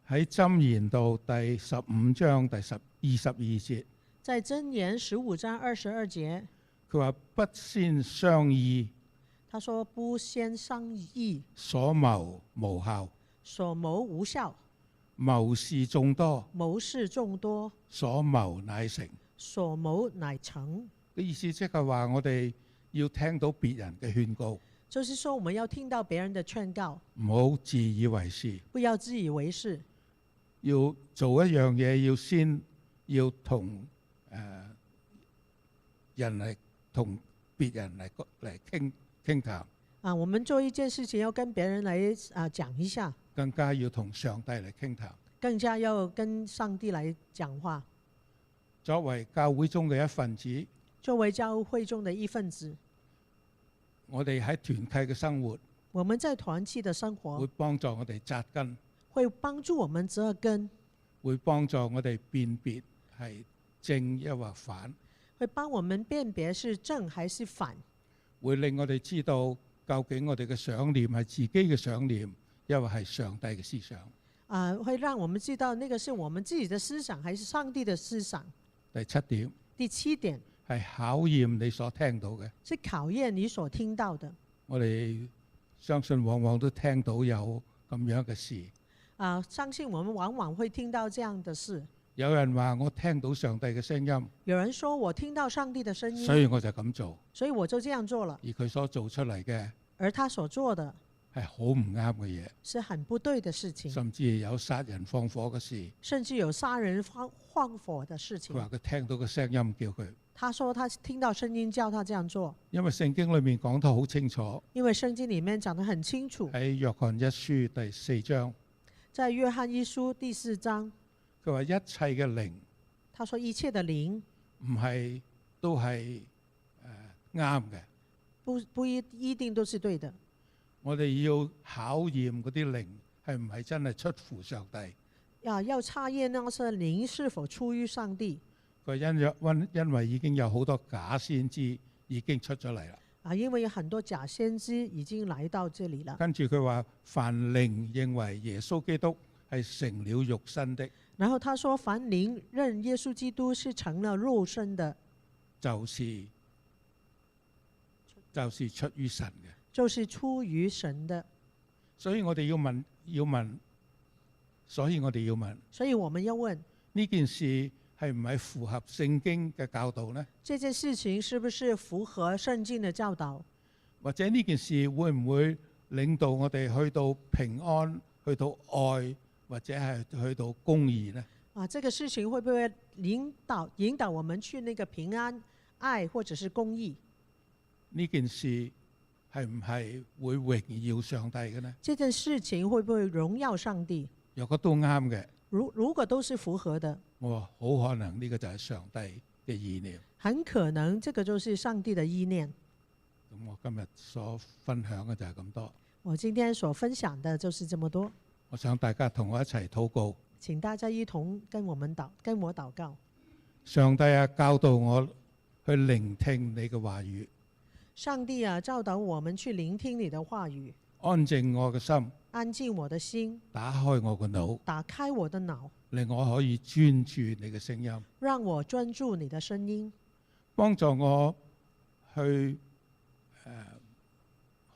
喺箴言度第15章第22節，在箴言15章22節，佢話不先商議，他說不先商議，所謀無效，所謀無效，謀事眾多，謀事眾多，所謀乃成，所謀乃成。嘅意思即係話我哋要聽到別人嘅勸告，就是說我們要聽到別人的勸告，唔好自以為是，不要自以為是。要做一樣嘢，要同人嚟同別人嚟傾談。我們做一件事情要跟別人來講一下，更加要同上帝嚟傾談，更加要跟上帝來講話。作為教會中嘅一份子，作為教會中的一份子，我哋喺團契嘅生活，我們在團契的生活會幫助我哋紮根，會幫助我們紮根，會幫助我哋辨別係正抑或反，會幫我們辨別是正還是反，會令我哋知道究竟我哋嘅想念係自己嘅想念，抑或係上帝嘅思想。會讓我們知道那個是我們自己的思想還是上帝的思想。第7點，第7點係考驗你所聽到嘅，是考驗你所聽到的。我哋相信往往都聽到有咁樣嘅事。相信我們往往會聽到這樣的事。有人話我聽到上帝嘅聲音，有人說我聽到上帝的聲音，所以我就咁做。所以我就這樣做了。而佢所做出嚟嘅而他所做的係好唔啱嘅嘢，是很不對的事情，甚至有殺人放火嘅事。甚至有殺人放火的事情。佢話佢聽到個聲音叫佢，他說他聽到聲音叫他這樣做，因為聖經裏面講得好清楚。因為聖經裡面講得很清楚。喺約翰一書第4章，在約翰一書第4章，佢話一切嘅靈，他說一切的靈唔係都係啱嘅。不一定都是對的。我哋要考驗嗰啲靈係唔係真係出乎上帝。要查驗那些靈是否出於上帝。佢因為已經有好多假先知已經出咗嚟啦。因為有很多假先知已經來到這裡了。跟住佢話：凡靈認為耶穌基督係成了肉身的，然後他說：凡靈認耶穌基督是成了肉身的，就是出於神嘅。就是出於神的。所以我哋要問，所以我哋要問，所以我們要問呢件事係唔係符合聖經嘅教導呢？這件事情是不是符合聖經的教導？或者呢件事會唔會領導我哋去到平安、去到愛，或者係去到公義呢？這個事情會不會引導我們去那個平安、愛，或者是公義？呢件事係唔係會榮耀上帝嘅呢？這件事情會不會榮耀上帝？若果都啱嘅，如果都是符合的，我話好可能呢個就係上帝嘅意念。很可能這個就是上帝的意念。咁我今日所分享嘅就係咁多。我今天所分享的就是這麼多。我想大家同我一齊禱告。請大家一同跟我禱告。上帝啊，教導我去聆聽你嘅話語。上帝啊，教導我們去聆聽你的話語。安靜我嘅心。安靜我的心。打開我個腦。打開我的腦。令我可以專注你嘅聲音。讓我專注你的聲音。幫助我去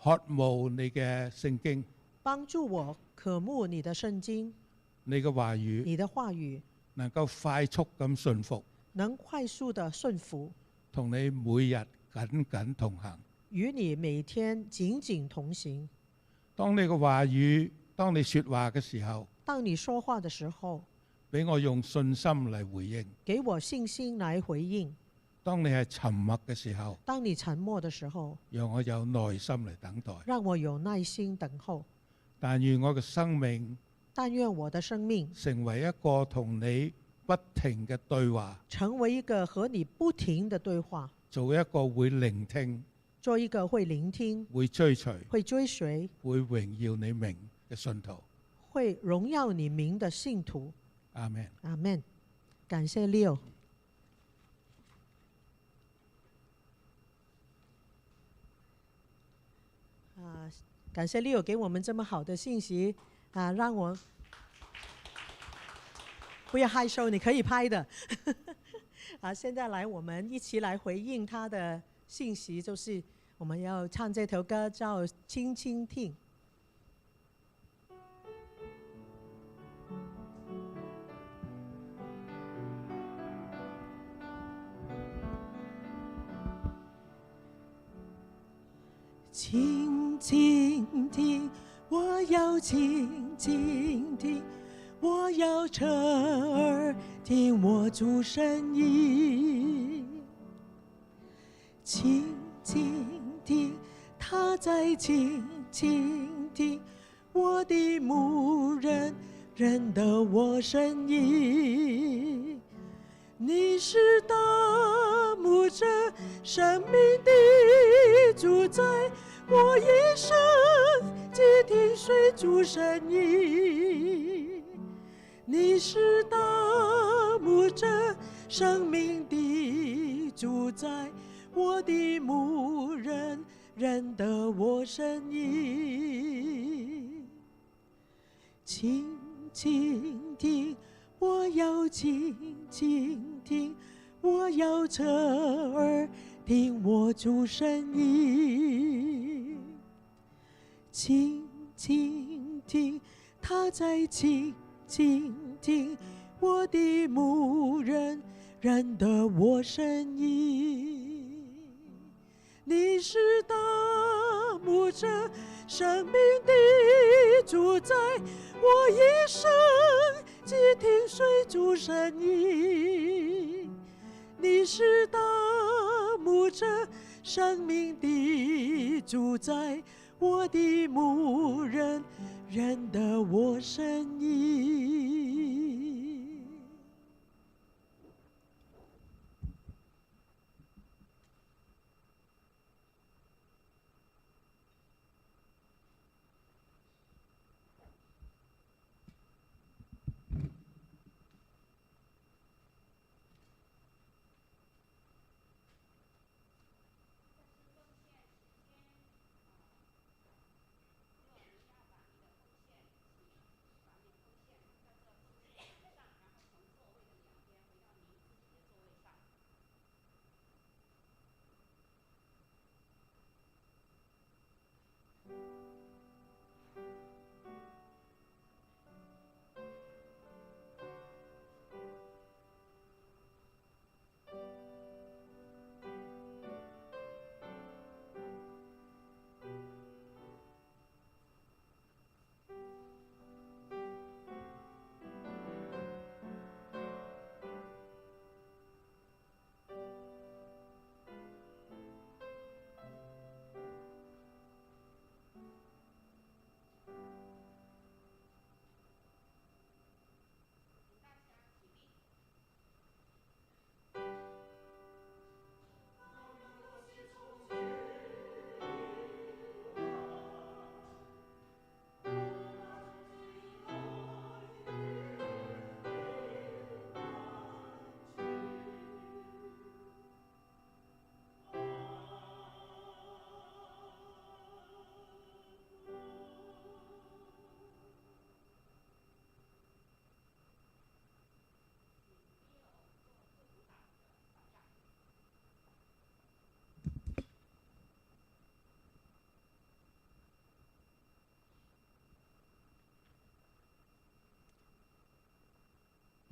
渴慕你嘅聖經。幫助我渴慕你的聖經。你嘅話語。你的話語。能夠快速咁順服。能快速的順服。同你每日緊緊同行。與你每天緊緊同行。當你嘅話語，當你說話嘅時候。當你說話的時候。俾我用信心嚟回應。給我信心來回應。當你係沉默嘅時候。當你沉默的時候。讓我有耐心嚟等待。讓我有耐心等候。但願我嘅生命。但願我的生命。成為一個同你不停嘅對話。成為一個和你不停的對話。做一個會聆聽。做一個會聆聽。會追隨。會追隨。會榮耀你名嘅信徒。會榮耀你名的信徒。阿們。阿們。感謝 Leo。感謝 Leo 給我們這麼好的信息讓我不要害羞，你可以拍的。現在來，我們一起來回應他的信息，就是我們要唱這首歌叫《輕輕聽》。輕輕聽，我要輕輕聽，我要側耳聽我主聲音。輕輕聽，他在輕輕聽，我的牧人認得我聲音。你是大牧者，生命的主宰，我一生既聽隨主聲音。你是大牧者，生命的主宰，我的牧人認得我聲音。輕輕聽，我要輕輕聽，我要側耳聽我主聲音。輕輕聽，他在輕輕聽，我的牧人，认得我声音。你是大牧者，生命的主宰，我一生既听随主声音。你是大牧者，生命的主宰，我的牧人，认得我声音。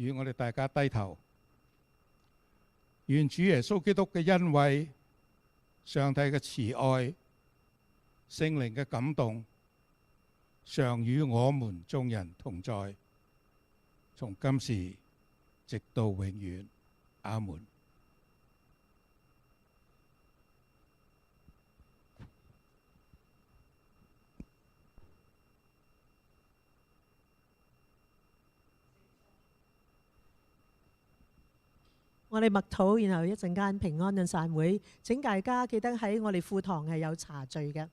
願我哋大家低頭，願主耶穌基督嘅恩惠、上帝嘅慈愛、聖靈嘅感動，常與我們眾人同在，從今時直到永遠。阿門。我哋默禱，然後一陣間平安嘅散會。請大家記得喺我哋課堂係有茶聚嘅。